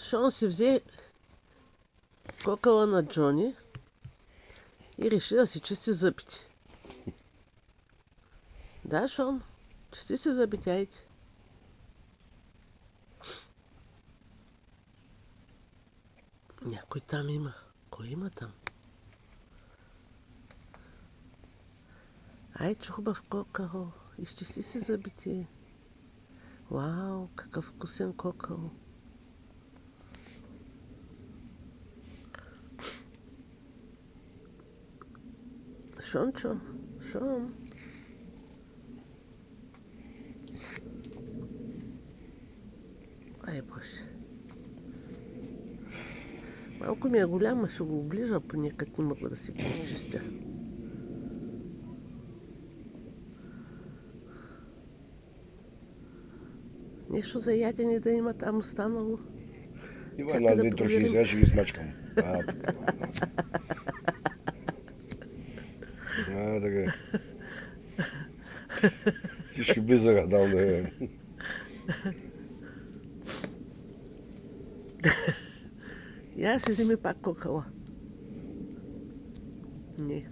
Шон си взе кокала на Джони и реши да си чисти зъбите. Да, Шон, чисти си зъбите, айде. Някой там има. Кой има там? Айчо, хубав кокал. Изчисти си зъбите. Вау, какъв вкусен кокал. Шончо, Шон. Ай, Боже. Малко ми е голяма, ще го оближа, понекът не мога да си го изчистя. Нещо за ядене да има там останало. Има Чакай да една-две трохи, проверим. сега ще ги смачкам. Така. Всички близаха там да е. Я си вземи пак кокала. Не.